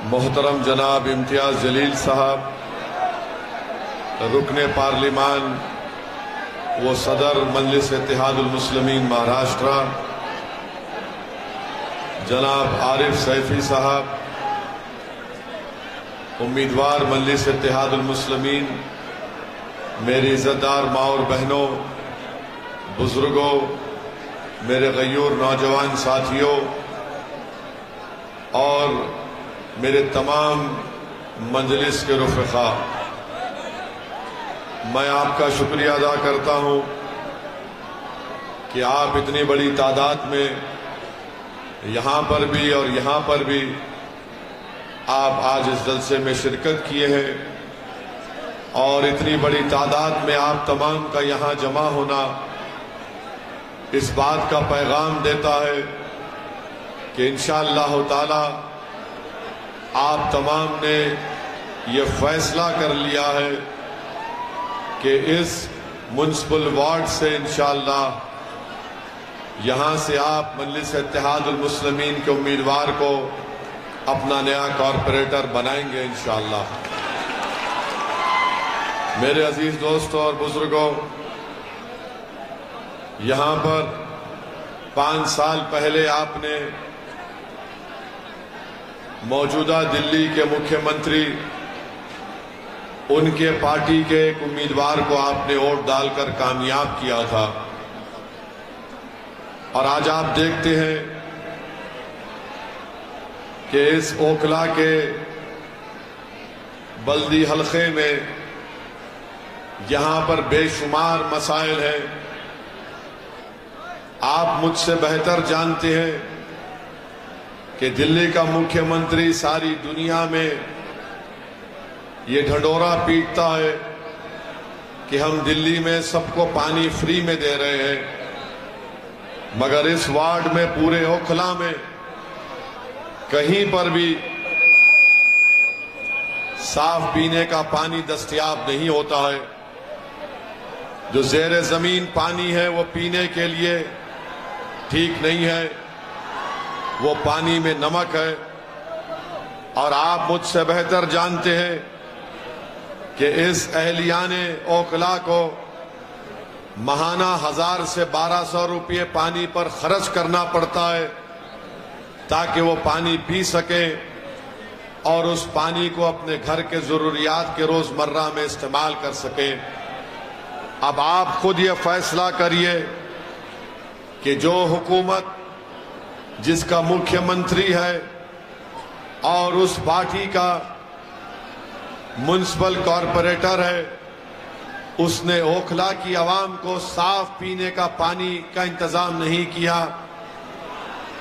मोहतरम जनाब इम्तियाज जलील साहब, रुकने पार्लिमान व सदर मजलिस इत्तेहादुल मुस्लिमीन महाराष्ट्र जनाब आरिफ सैफी साहब, उम्मीदवार मजलिस इत्तेहादुल मुस्लिमीन, मेरी इज्जतदार माँ और बहनों, बुजुर्गों, मेरे गयूर नौजवान साथियों और मेरे तमाम मजलिस के रुफ़क़ा, मैं आपका शुक्रिया अदा करता हूं कि आप इतनी बड़ी तादाद में यहां पर भी और यहां पर भी आप आज इस जलसे में शिरकत किए हैं और इतनी बड़ी तादाद में आप तमाम का यहां जमा होना इस बात का पैगाम देता है कि इंशाअल्लाह ताला आप तमाम ने ये फैसला कर लिया है कि इस म्युनिसिपल वार्ड से इंशाअल्लाह यहां से आप मजलिस इत्तेहादुल मुस्लिमीन के उम्मीदवार को अपना नया कॉरपोरेटर बनाएंगे इंशाअल्लाह। मेरे अजीज दोस्तों और बुजुर्गों, यहां पर 5 साल पहले आपने मौजूदा दिल्ली के मुख्यमंत्री, उनके पार्टी के एक उम्मीदवार को आपने वोट डालकर कामयाब किया था और आज आप देखते हैं कि इस ओखला के बल्दी हलके में यहां पर बेशुमार मसाइल हैं। आप मुझसे बेहतर जानते हैं कि दिल्ली का मुख्यमंत्री सारी दुनिया में ये ढंढोरा पीटता है कि हम दिल्ली में सबको पानी फ्री में दे रहे हैं, मगर इस वार्ड में पूरे ओखला में कहीं पर भी साफ पीने का पानी दस्तयाब नहीं होता है। जो ज़ेरे जमीन पानी है वो पीने के लिए ठीक नहीं है, वो पानी में नमक है। और आप मुझसे बेहतर जानते हैं कि इस अहलियाने ओखला को महाना 1000 से 1200 रुपये पानी पर खर्च करना पड़ता है ताकि वो पानी पी सके और उस पानी को अपने घर के जरूरियात के रोजमर्रा में इस्तेमाल कर सके। अब आप खुद ये फैसला करिए कि जो हुकूमत जिसका मुख्यमंत्री है और उस पार्टी का म्युनिसिपल कॉरपोरेटर है, उसने ओखला की आवाम को साफ पीने का पानी का इंतजाम नहीं किया,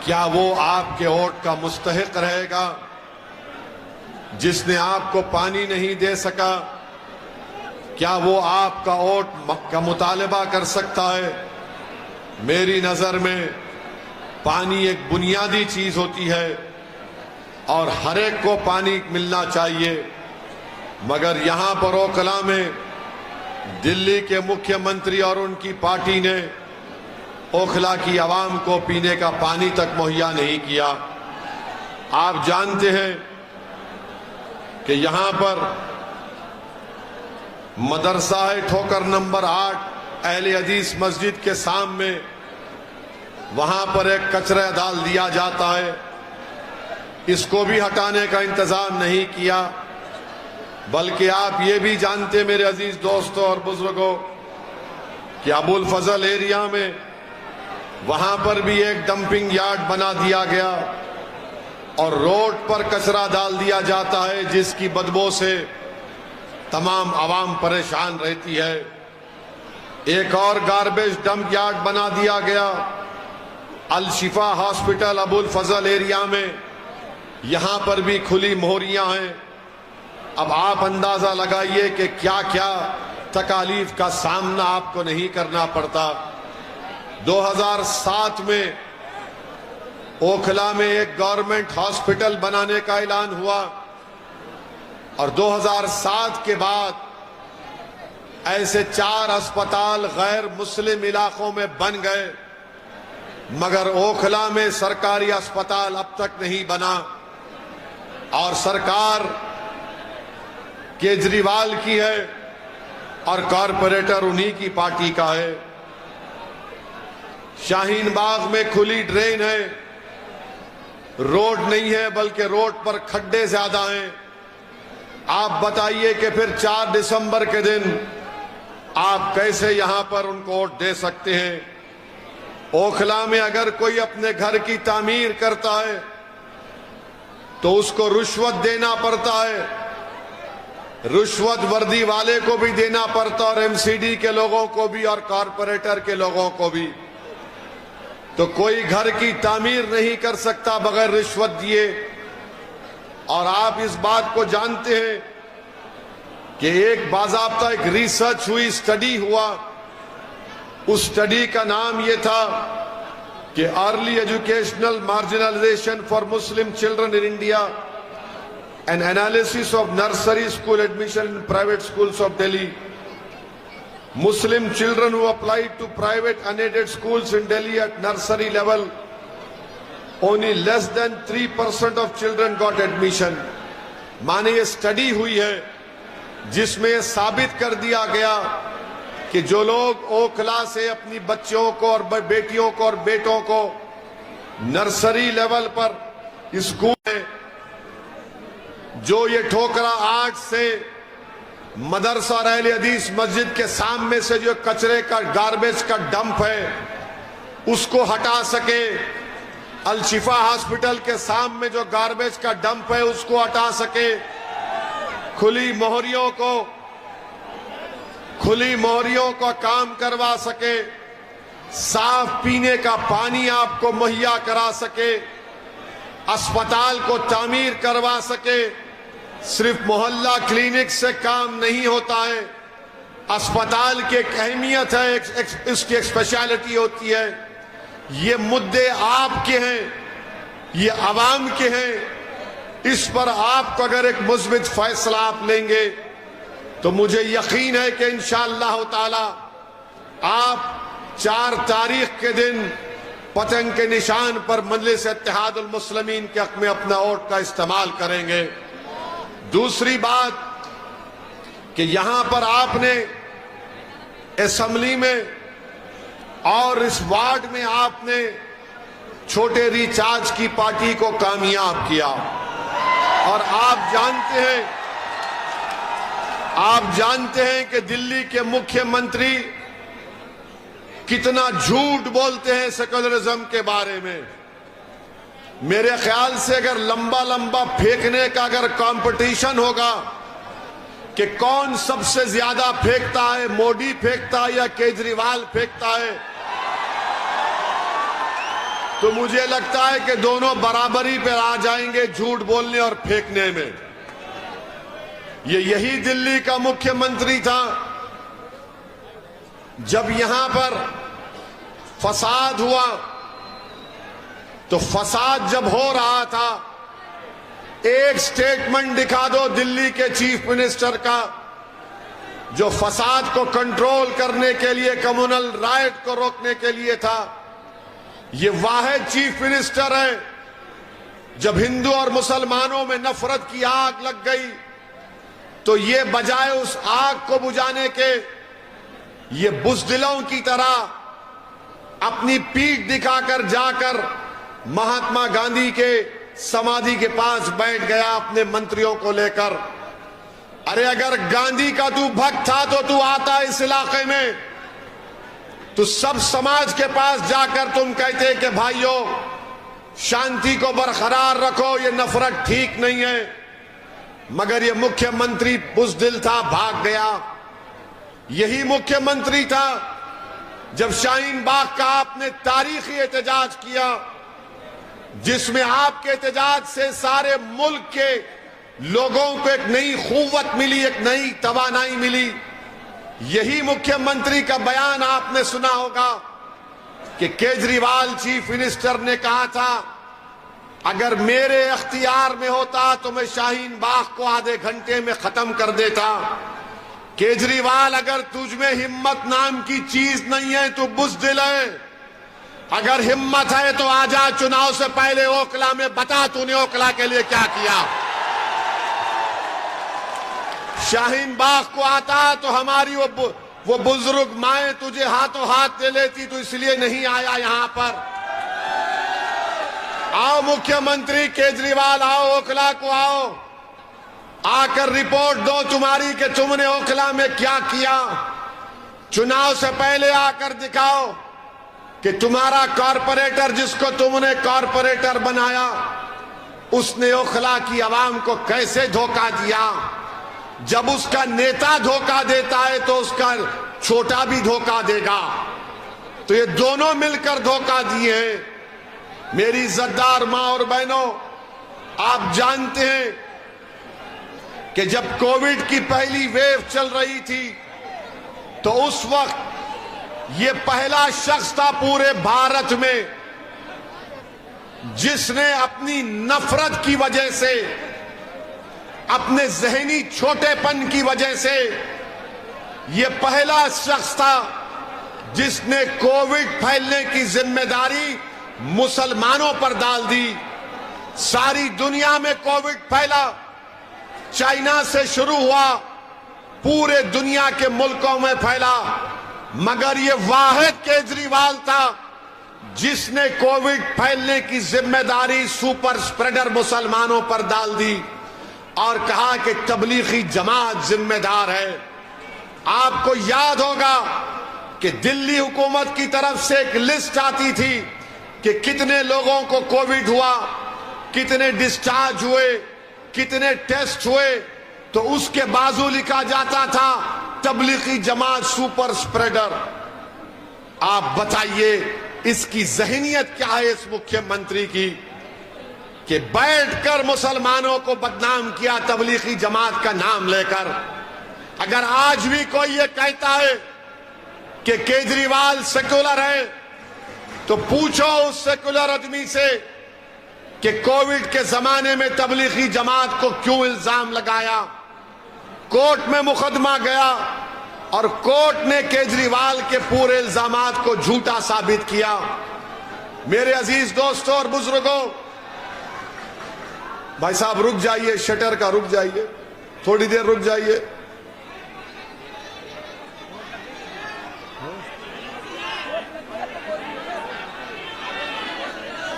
क्या वो आपके वोट का मुस्तहिक रहेगा? जिसने आपको पानी नहीं दे सका, क्या वो आपका वोट का मुतालबा कर सकता है? मेरी नजर में पानी एक बुनियादी चीज होती है और हर एक को पानी मिलना चाहिए, मगर यहां पर ओखला में दिल्ली के मुख्यमंत्री और उनकी पार्टी ने ओखला की आवाम को पीने का पानी तक मुहैया नहीं किया। आप जानते हैं कि यहां पर मदरसा है ठोकर नंबर 8 अहले हदीस मस्जिद के सामने, वहां पर एक कचरा डाल दिया जाता है, इसको भी हटाने का इंतजाम नहीं किया। बल्कि आप ये भी जानते मेरे अजीज दोस्तों और बुजुर्गों कि अबुल फजल एरिया में वहां पर भी एक डंपिंग यार्ड बना दिया गया और रोड पर कचरा डाल दिया जाता है, जिसकी बदबू से तमाम आवाम परेशान रहती है। एक और गार्बेज डंप यार्ड बना दिया गया अल शिफा हॉस्पिटल अबुल फजल एरिया में, यहां पर भी खुली मोहरियां हैं। अब आप अंदाजा लगाइए कि क्या क्या तकालीफ का सामना आपको नहीं करना पड़ता। 2007 में ओखला में एक गवर्नमेंट हॉस्पिटल बनाने का ऐलान हुआ और 2007 के बाद ऐसे 4 अस्पताल गैर मुस्लिम इलाकों में बन गए, मगर ओखला में सरकारी अस्पताल अब तक नहीं बना। और सरकार केजरीवाल की है और कॉरपोरेटर उन्हीं की पार्टी का है। शाहीन बाग में खुली ड्रेन है, रोड नहीं है, बल्कि रोड पर खड्डे ज्यादा हैं। आप बताइए कि फिर 4 दिसंबर के दिन आप कैसे यहां पर उनको वोट दे सकते हैं? ओखला में अगर कोई अपने घर की तामीर करता है तो उसको रुश्वत देना पड़ता है, रुश्वत वर्दी वाले को भी देना पड़ता और एमसीडी के लोगों को भी और कॉरपोरेटर के लोगों को भी। तो कोई घर की तामीर नहीं कर सकता बगैर रिश्वत दिए। और आप इस बात को जानते हैं कि एक बाज़ाब्ता एक रिसर्च हुई, स्टडी हुआ। उस स्टडी का नाम यह था कि early educational marginalisation for Muslim children in India, an analysis of nursery school admission in private schools of Delhi. Muslim children who applied to private unaided schools in Delhi at nursery level, only less than 3% of children got admission. माने ये study हुई है जिसमें साबित कर दिया गया कि जो लोग ओखला से अपनी बच्चों को और बेटियों को और बेटों को नर्सरी लेवल पर स्कूल में, जो ये ठोकरा 8 से मदरसा और अहले हदीस मस्जिद के सामने से जो कचरे का गार्बेज का डंप है उसको हटा सके, अल-शिफा हॉस्पिटल के सामने जो गार्बेज का डंप है उसको हटा सके, खुली मोहरियों का काम करवा सके, साफ पीने का पानी आपको मुहैया करा सके, अस्पताल को तामीर करवा सके। सिर्फ मोहल्ला क्लिनिक से काम नहीं होता है, अस्पताल की एक अहमियत है, इसकी एक स्पेशलिटी होती है। ये मुद्दे आपके हैं, ये आवाम के हैं। इस पर आपको अगर एक मुस्बित फैसला आप लेंगे तो मुझे यकीन है कि इंशाअल्लाह ताला आप 4 तारीख के दिन पतंग के निशान पर मजलिस इत्तेहादुल मुस्लिमीन के हक में अपना वोट का इस्तेमाल करेंगे। दूसरी बात कि यहां पर आपने असेंबली में और इस वार्ड में आपने छोटे रिचार्ज की पार्टी को कामयाब किया। और आप जानते हैं कि दिल्ली के मुख्यमंत्री कितना झूठ बोलते हैं सेकुलरिज्म के बारे में। मेरे ख्याल से अगर लंबा फेंकने का अगर कंपटीशन होगा कि कौन सबसे ज्यादा फेंकता है, मोदी फेंकता है या केजरीवाल फेंकता है, तो मुझे लगता है कि दोनों बराबरी पर आ जाएंगे झूठ बोलने और फेंकने में। यही दिल्ली का मुख्यमंत्री था जब यहां पर फसाद हुआ। तो फसाद जब हो रहा था, एक स्टेटमेंट दिखा दो दिल्ली के चीफ मिनिस्टर का जो फसाद को कंट्रोल करने के लिए, कम्युनल राइट को रोकने के लिए था। ये वाहिद चीफ मिनिस्टर है जब हिंदू और मुसलमानों में नफरत की आग लग गई तो ये बजाय उस आग को बुझाने के, ये बुज़दिलों की तरह अपनी पीठ दिखाकर जाकर महात्मा गांधी के समाधि के पास बैठ गया अपने मंत्रियों को लेकर। अरे अगर गांधी का तू भक्त था तो तू आता इस इलाके में, तो सब समाज के पास जाकर तुम कहते कि भाइयों शांति को बरकरार रखो, ये नफरत ठीक नहीं है। मगर ये मुख्यमंत्री बुज़दिल था, भाग गया। यही मुख्यमंत्री था जब शाहीन बाग का आपने तारीखी एहतजाज किया, जिसमें आपके एहतजाज से सारे मुल्क के लोगों को एक नई क़ुव्वत मिली, एक नई तवानाई मिली। यही मुख्यमंत्री का बयान आपने सुना होगा कि केजरीवाल चीफ मिनिस्टर ने कहा था अगर मेरे अख्तियार में होता तो मैं शाहीन बाग को आधे घंटे में खत्म कर देता। केजरीवाल अगर तुझ में हिम्मत नाम की चीज नहीं है तो बुज़दिल है। अगर हिम्मत है तो आजा, चुनाव से पहले ओखला में बता तूने ओखला के लिए क्या किया। शाहीन बाग को आता तो हमारी वो बुजुर्ग माए तुझे हाथों हाथ ले लेती, तो इसलिए नहीं आया यहां पर। आओ मुख्यमंत्री केजरीवाल, आओ ओखला को आओ, आकर रिपोर्ट दो तुम्हारी कि तुमने ओखला में क्या किया। चुनाव से पहले आकर दिखाओ कि तुम्हारा कॉरपोरेटर, जिसको तुमने कॉरपोरेटर बनाया, उसने ओखला की आवाम को कैसे धोखा दिया। जब उसका नेता धोखा देता है तो उसका छोटा भी धोखा देगा, तो ये दोनों मिलकर धोखा दिए हैं। मेरी इज्जतदार मां और बहनों, आप जानते हैं कि जब कोविड की पहली वेव चल रही थी तो उस वक्त ये पहला शख्स था पूरे भारत में जिसने अपनी नफरत की वजह से, अपने जहनी छोटेपन की वजह से, ये पहला शख्स था जिसने कोविड फैलने की जिम्मेदारी मुसलमानों पर डाल दी। सारी दुनिया में कोविड फैला, चाइना से शुरू हुआ, पूरे दुनिया के मुल्कों में फैला, मगर ये वाहिद केजरीवाल था जिसने कोविड फैलने की जिम्मेदारी सुपर स्प्रेडर मुसलमानों पर डाल दी और कहा कि तबलीगी जमात जिम्मेदार है। आपको याद होगा कि दिल्ली हुकूमत की तरफ से एक लिस्ट आती थी कि कितने लोगों को कोविड हुआ, कितने डिस्चार्ज हुए, कितने टेस्ट हुए, तो उसके बाजू लिखा जाता था तबलीगी जमात सुपर स्प्रेडर। आप बताइए इसकी जहनियत क्या है इस मुख्यमंत्री की कि बैठकर मुसलमानों को बदनाम किया तबलीगी जमात का नाम लेकर। अगर आज भी कोई ये कहता है कि केजरीवाल सेक्युलर है तो पूछो उस सेक्युलर आदमी से कि कोविड के जमाने में तबलीगी जमात को क्यों इल्जाम लगाया। कोर्ट में मुकदमा गया और कोर्ट ने केजरीवाल के पूरे इल्जामात को झूठा साबित किया। मेरे अजीज दोस्तों और बुजुर्गों, भाई साहब रुक जाइए, शटर का रुक जाइए, थोड़ी देर रुक जाइए।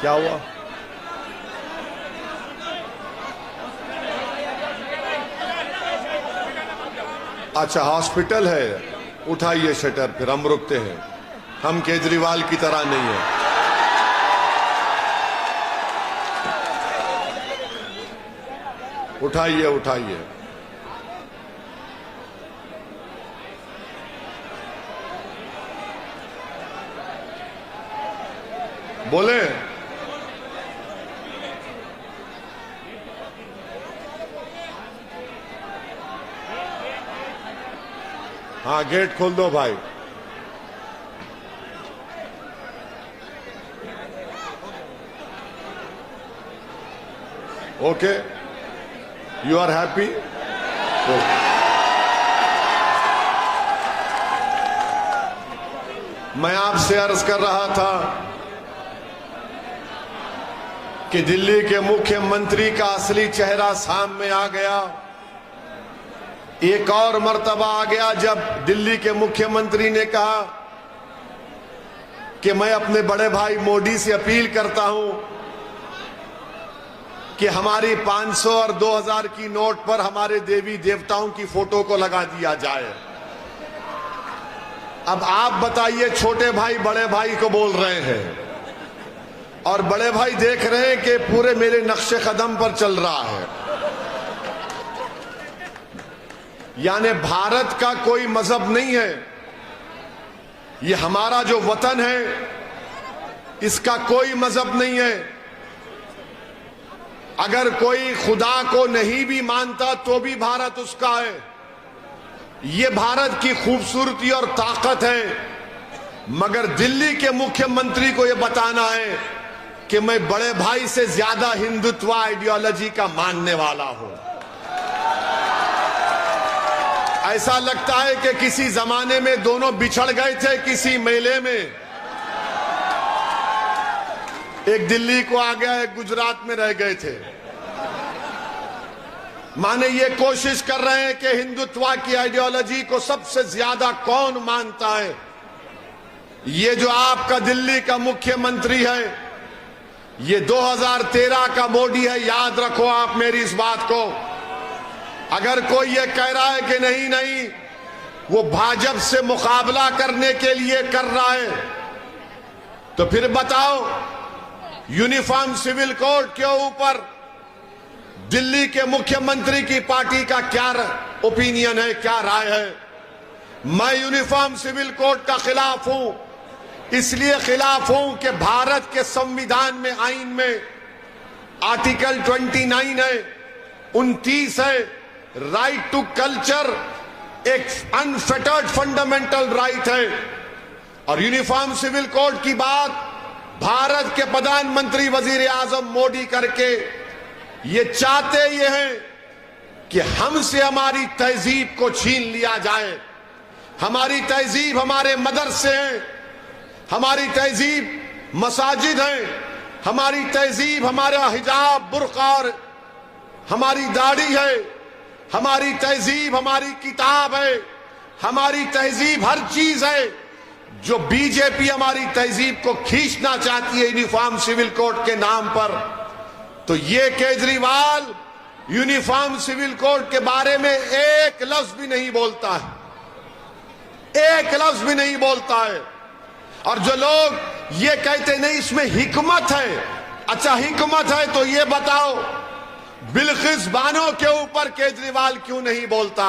क्या हुआ? अच्छा हॉस्पिटल है, उठाइए शटर, फिर हम रुकते हैं। हम केजरीवाल की तरह नहीं है। उठाइए उठाइए। बोले हाँ, गेट खोल दो भाई। Okay, you are happy? मैं आपसे अर्ज कर रहा था कि दिल्ली के मुख्यमंत्री का असली चेहरा सामने आ गया। एक और मर्तबा आ गया जब दिल्ली के मुख्यमंत्री ने कहा कि मैं अपने बड़े भाई मोदी से अपील करता हूं कि हमारी 500 और 2000 की नोट पर हमारे देवी देवताओं की फोटो को लगा दिया जाए। अब आप बताइए, छोटे भाई बड़े भाई को बोल रहे हैं और बड़े भाई देख रहे हैं कि पूरे मेरे नक्शे कदम पर चल रहा है। यानी भारत का कोई मजहब नहीं है, ये हमारा जो वतन है इसका कोई मजहब नहीं है। अगर कोई खुदा को नहीं भी मानता तो भी भारत उसका है। ये भारत की खूबसूरती और ताकत है। मगर दिल्ली के मुख्यमंत्री को यह बताना है कि मैं बड़े भाई से ज्यादा हिंदुत्व आइडियोलॉजी का मानने वाला हूं। ऐसा लगता है कि किसी जमाने में दोनों बिछड़ गए थे किसी मेले में। एक दिल्ली को आ गया, एक गुजरात में रह गए थे। माने ये कोशिश कर रहे हैं कि हिंदुत्व की आइडियोलॉजी को सबसे ज्यादा कौन मानता है। ये जो आपका दिल्ली का मुख्यमंत्री है, ये 2013 का मोदी है, याद रखो आप मेरी इस बात को। अगर कोई ये कह रहा है कि नहीं नहीं वो भाजपा से मुकाबला करने के लिए कर रहा है, तो फिर बताओ यूनिफॉर्म सिविल कोड के ऊपर दिल्ली के मुख्यमंत्री की पार्टी का क्या ओपिनियन है, क्या राय है। मैं यूनिफॉर्म सिविल कोड का खिलाफ हूं, इसलिए खिलाफ हूं कि भारत के संविधान में, आईन में आर्टिकल 29 है, 29 है, राइट टू कल्चर एक अनफेटर्ड फंडामेंटल राइट है। और यूनिफॉर्म सिविल कोड की बात भारत के प्रधानमंत्री वजीर आजम मोदी करके ये चाहते ये हैं कि हमसे हमारी तहजीब को छीन लिया जाए। हमारी तहजीब हमारे मदरसे हैं, हमारी तहजीब मसाजिद हैं, हमारी तहजीब हमारा हिजाब बुर्का और हमारी दाढ़ी है, हमारी तहजीब हमारी किताब है, हमारी तहजीब हर चीज है। जो बीजेपी हमारी तहजीब को खींचना चाहती है यूनिफॉर्म सिविल कोड के नाम पर, तो ये केजरीवाल यूनिफॉर्म सिविल कोड के बारे में एक लफ्ज भी नहीं बोलता है, एक लफ्ज भी नहीं बोलता है। और जो लोग ये कहते नहीं इसमें हिकमत है, अच्छा हिकमत है तो ये बताओ बिल्किस बानो के ऊपर केजरीवाल क्यों नहीं बोलता?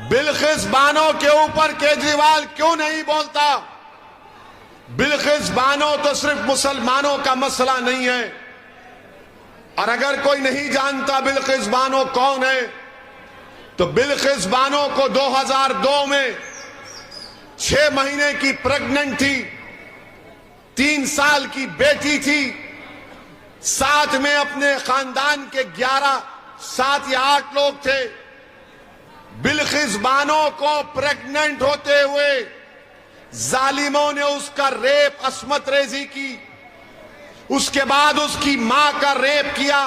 बिल्किस बानो के ऊपर केजरीवाल क्यों नहीं बोलता? बिल्किस बानो तो सिर्फ मुसलमानों का मसला नहीं है। और अगर कोई नहीं जानता बिल्किस बानो कौन है, तो बिल्किस बानो को 2002 में 6 महीने की प्रेग्नेंट थी, 3 साल की बेटी थी, साथ में अपने खानदान के 7 या 8 लोग थे। बिल्किस बानो को प्रेग्नेंट होते हुए जालिमों ने उसका रेप, अस्मत रेजी की, उसके बाद उसकी मां का रेप किया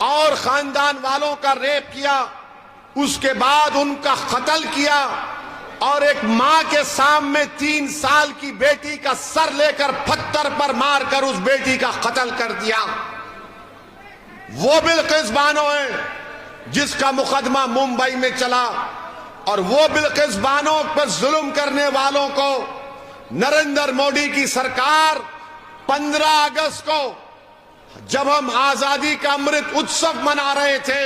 और खानदान वालों का रेप किया, उसके बाद उनका कत्ल किया और एक मां के सामने 3 साल की बेटी का सर लेकर पत्थर पर मारकर उस बेटी का कत्ल कर दिया। वो बिल्किस बानो है जिसका मुकदमा मुंबई में चला। और वो बिल्किस बानो पर जुल्म करने वालों को नरेंद्र मोदी की सरकार 15 अगस्त को जब हम आजादी का अमृत उत्सव मना रहे थे,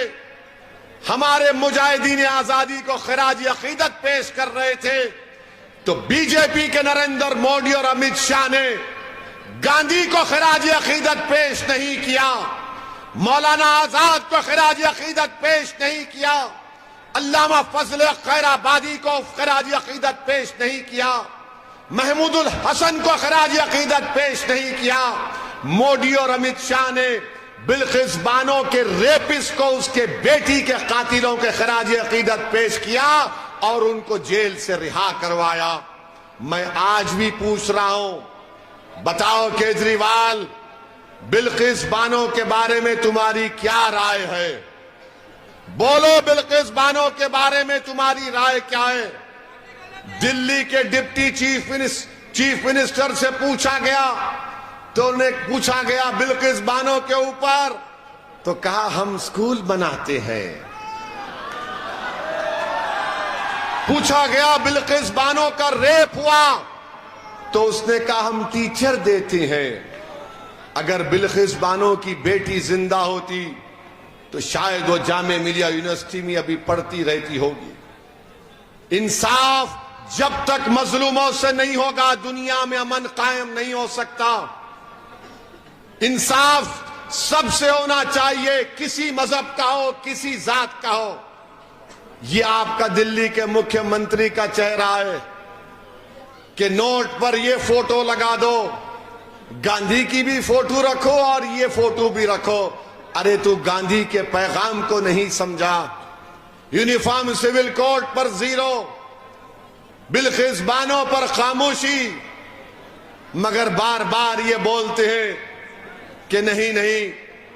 हमारे मुजाहिदीन आजादी को खिराज अकीदत पेश कर रहे थे, तो बीजेपी के नरेंद्र मोदी और अमित शाह ने गांधी को खिराज अकीदत पेश नहीं किया, मौलाना आजाद को खिराज अकीदत पेश नहीं किया, अल्लामा फजल खैराबादी को खिराज अकीदत पेश नहीं किया, महमूदुल हसन को खिराज अकीदत पेश नहीं किया। मोदी और अमित शाह ने बिल्किस बानो के रेपिस्ट को, उसके बेटी के कातिलों के खिराज अकीदत पेश किया और उनको जेल से रिहा करवाया। मैं आज भी पूछ रहा हूं, बताओ केजरीवाल, बिल्किस बानो के बारे में तुम्हारी क्या राय है? बोलो बिल्किस बानो के बारे में तुम्हारी राय क्या है? दिल्ली के डिप्टी चीफ मिनिस्टर से पूछा गया, तो उन्हें पूछा गया बिल्किस बानो के ऊपर, तो कहा हम स्कूल बनाते हैं। पूछा गया बिल्किस बानो का रेप हुआ, तो उसने कहा हम टीचर देते हैं। अगर बिल्किस बानो की बेटी जिंदा होती तो शायद वो जामे मिलिया यूनिवर्सिटी में अभी पढ़ती रहती होगी। इंसाफ जब तक मजलूमों से नहीं होगा, दुनिया में अमन कायम नहीं हो सकता। इंसाफ सबसे होना चाहिए, किसी मजहब का हो, किसी जात का हो। ये आपका दिल्ली के मुख्यमंत्री का चेहरा है कि नोट पर ये फोटो लगा दो, गांधी की भी फोटो रखो और ये फोटो भी रखो। अरे तू गांधी के पैगाम को नहीं समझा। यूनिफॉर्म सिविल कोड पर 0, बिल्किस बानो पर खामोशी, मगर बार बार ये बोलते हैं कि नहीं नहीं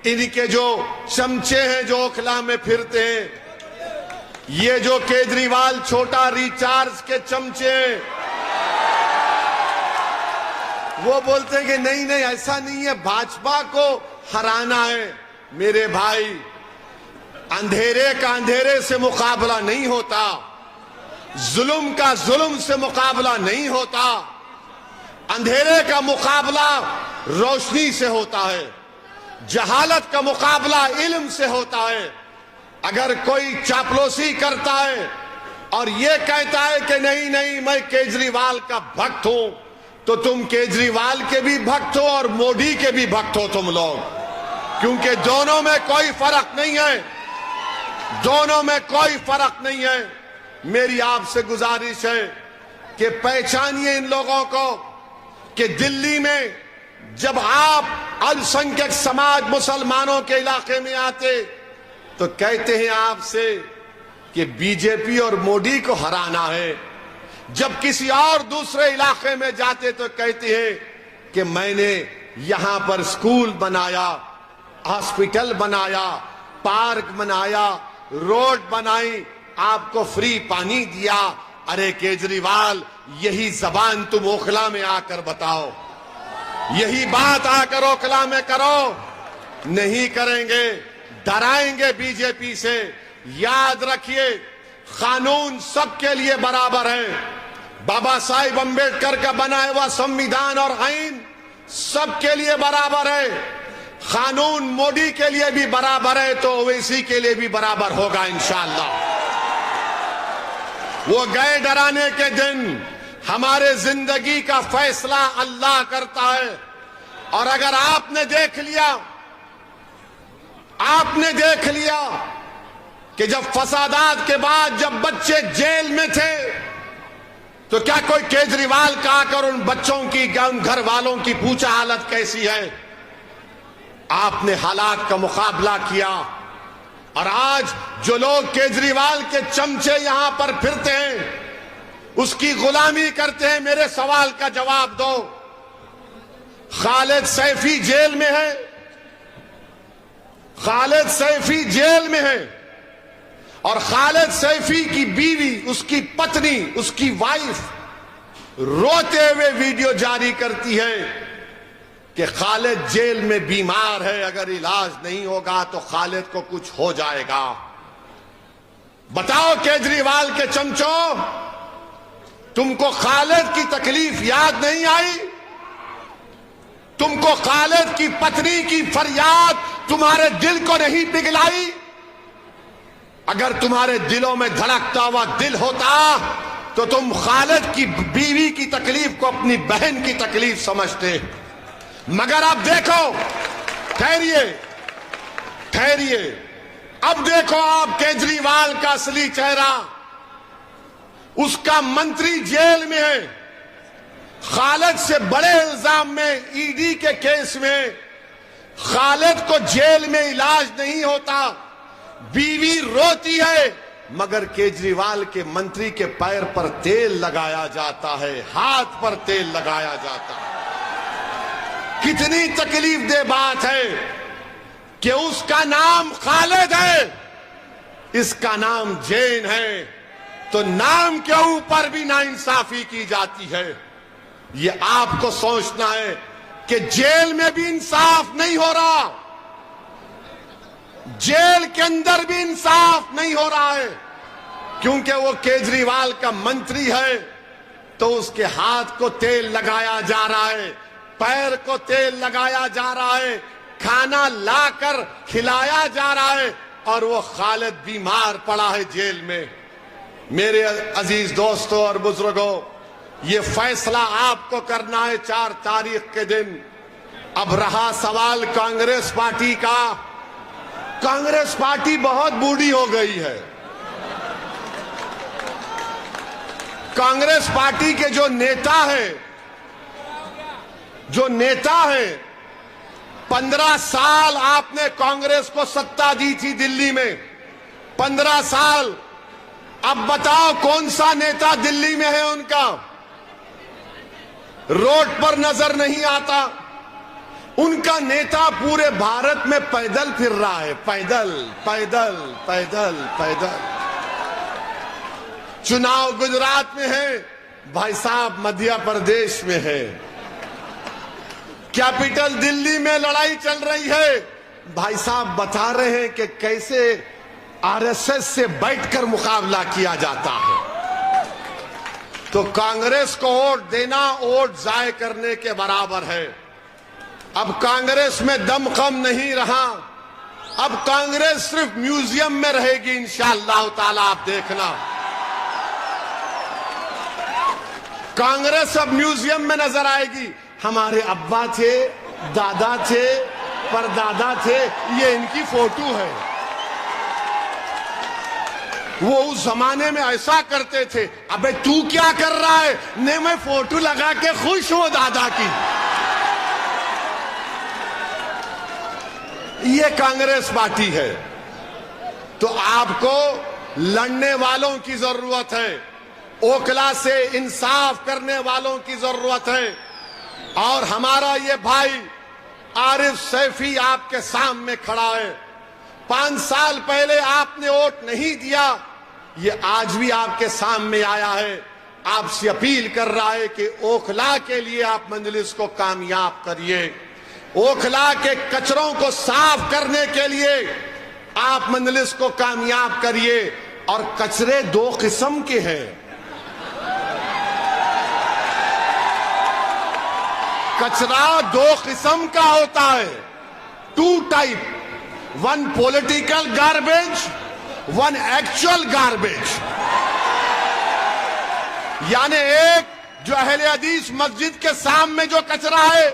इनके जो चमचे हैं जो ओखला में फिरते हैं, ये जो केजरीवाल छोटा रिचार्ज के चमचे, वो बोलते हैं कि नहीं नहीं ऐसा नहीं है, भाजपा को हराना है। मेरे भाई, अंधेरे का अंधेरे से मुकाबला नहीं होता, जुल्म का जुल्म से मुकाबला नहीं होता, अंधेरे का मुकाबला रोशनी से होता है, जहालत का मुकाबला इल्म से होता है। अगर कोई चापलूसी करता है और ये कहता है कि नहीं नहीं मैं केजरीवाल का भक्त हूं, तो तुम केजरीवाल के भी भक्त हो और मोदी के भी भक्त हो तुम लोग, क्योंकि दोनों में कोई फर्क नहीं है, दोनों में कोई फर्क नहीं है। मेरी आपसे गुजारिश है कि पहचानिए इन लोगों को कि दिल्ली में जब आप अल्पसंख्यक समाज मुसलमानों के इलाके में आते तो कहते हैं आपसे कि बीजेपी और मोदी को हराना है, जब किसी और दूसरे इलाके में जाते तो कहते हैं कि मैंने यहां पर स्कूल बनाया, हॉस्पिटल बनाया, पार्क बनाया, रोड बनाई, आपको फ्री पानी दिया। अरे केजरीवाल, यही जबान तुम ओखला में आकर बताओ, यही बात आकर ओखला में करो। नहीं करेंगे, डराएंगे बीजेपी से। याद रखिए, कानून सबके लिए बराबर है। बाबा साहिब अंबेडकर का बनाया हुआ संविधान और आईन सबके लिए बराबर है। कानून मोदी के लिए भी बराबर है तो ओवैसी के लिए भी बराबर होगा इंशाअल्लाह। वो गए डराने के दिन। हमारे जिंदगी का फैसला अल्लाह करता है। और अगर आपने देख लिया कि जब फसादात के बाद जब बच्चे जेल में थे तो क्या कोई केजरीवाल का आकर उन बच्चों की, उन घर वालों की पूछा हालत कैसी है? आपने हालात का मुकाबला किया। और आज जो लोग केजरीवाल के चमचे यहां पर फिरते हैं, उसकी गुलामी करते हैं, मेरे सवाल का जवाब दो। खालिद सैफी जेल में है, खालिद सैफी जेल में है और खालिद सैफी की बीवी, उसकी पत्नी, उसकी वाइफ रोते हुए वीडियो जारी करती है कि खालिद जेल में बीमार है, अगर इलाज नहीं होगा तो खालिद को कुछ हो जाएगा। बताओ केजरीवाल के चमचों, तुमको खालिद की तकलीफ याद नहीं आई? तुमको खालिद की पत्नी की फरियाद तुम्हारे दिल को नहीं पिघलाई? अगर तुम्हारे दिलों में धड़कता हुआ दिल होता तो तुम खालिद की बीवी की तकलीफ को अपनी बहन की तकलीफ समझते। मगर अब देखो, ठहरिए, अब देखो आप केजरीवाल का असली चेहरा। उसका मंत्री जेल में है, खालिद से बड़े इल्जाम में, ईडी के केस में खालिद को जेल में इलाज नहीं होता, बीवी रोती है, मगर केजरीवाल के मंत्री के पैर पर तेल लगाया जाता है, हाथ पर तेल लगाया जाता है। कितनी तकलीफ दे बात है कि उसका नाम खालिद है, इसका नाम जैन है, तो नाम के ऊपर भी नाइंसाफी की जाती है। ये आपको सोचना है कि जेल में भी इंसाफ नहीं हो रहा, जेल के अंदर भी इंसाफ नहीं हो रहा है, क्योंकि वो केजरीवाल का मंत्री है तो उसके हाथ को तेल लगाया जा रहा है, पैर को तेल लगाया जा रहा है, खाना लाकर खिलाया जा रहा है, और वो खालिद बीमार पड़ा है जेल में। मेरे अजीज दोस्तों और बुजुर्गों, ये फैसला आपको करना है 4 तारीख के दिन। अब रहा सवाल कांग्रेस पार्टी का। कांग्रेस पार्टी बहुत बूढ़ी हो गई है। कांग्रेस पार्टी के जो नेता है 15 साल आपने कांग्रेस को सत्ता दी थी दिल्ली में, 15 साल। अब बताओ कौन सा नेता दिल्ली में है उनका? रोड पर नजर नहीं आता, उनका नेता पूरे भारत में पैदल फिर रहा है, पैदल पैदल पैदल पैदल। चुनाव गुजरात में है, भाई साहब मध्य प्रदेश में है, कैपिटल दिल्ली में लड़ाई चल रही है, भाई साहब बता रहे हैं कि कैसे आरएसएस से बैठकर मुकाबला किया जाता है। तो कांग्रेस को वोट देना वोट जाय करने के बराबर है। अब कांग्रेस में दम कम नहीं रहा, अब कांग्रेस सिर्फ म्यूजियम में रहेगी इंशाअल्लाह ताला। आप देखना, कांग्रेस अब म्यूजियम में नजर आएगी। हमारे अब्बा थे, दादा थे, परदादा थे, ये इनकी फोटो है। वो उस जमाने में ऐसा करते थे। अबे तू क्या कर रहा है? ने मैं फोटो लगा के खुश हूं दादा की। ये कांग्रेस पार्टी है। तो आपको लड़ने वालों की जरूरत है, ओखला से इंसाफ करने वालों की जरूरत है। और हमारा ये भाई आरिफ सैफी आपके सामने खड़ा है। 5 साल पहले आपने वोट नहीं दिया, ये आज भी आपके सामने आया है, आपसे अपील कर रहा है कि ओखला के लिए आप मजलिस को कामयाब करिए। ओखला के कचरों को साफ करने के लिए आप मजलिस को कामयाब करिए। और कचरे 2 किस्म के हैं। कचरा 2 किस्म का होता है, 2 type, 1 political garbage, 1 actual garbage. यानी एक जो अहले हदीस मस्जिद के सामने जो कचरा है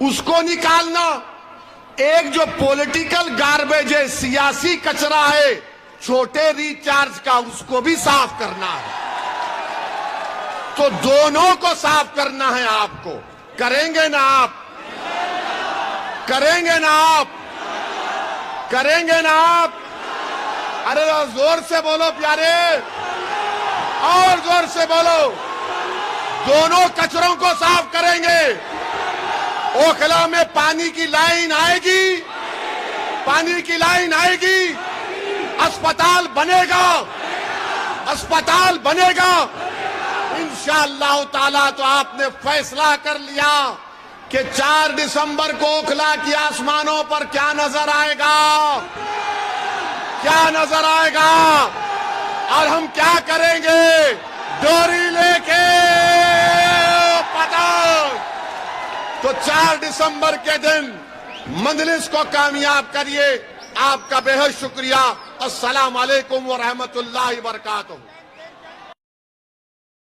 उसको निकालना, एक जो पॉलिटिकल गार्बेज है, सियासी कचरा है, छोटे रिचार्ज का, उसको भी साफ करना है। तो दोनों को साफ करना है आपको। करेंगे ना आप? करेंगे ना आप? करेंगे ना आप? अरे जोर से बोलो प्यारे, और जोर से बोलो। दोनों कचरों को साफ करेंगे। ओखला में पानी की लाइन आएगी, पानी की लाइन आएगी, अस्पताल बनेगा, अस्पताल बनेगा इंशाअल्लाह ताला। तो आपने फैसला कर लिया कि 4 दिसंबर को ओखला की आसमानों पर क्या नजर आएगा, क्या नजर आएगा। और हम क्या करेंगे? डोरी लेके पतंग। तो 4 दिसंबर के दिन मजलिस को कामयाब करिए। आपका बेहद शुक्रिया। अस्सलाम वालेकुम व रहमतुल्लाहि व बरकातुहू।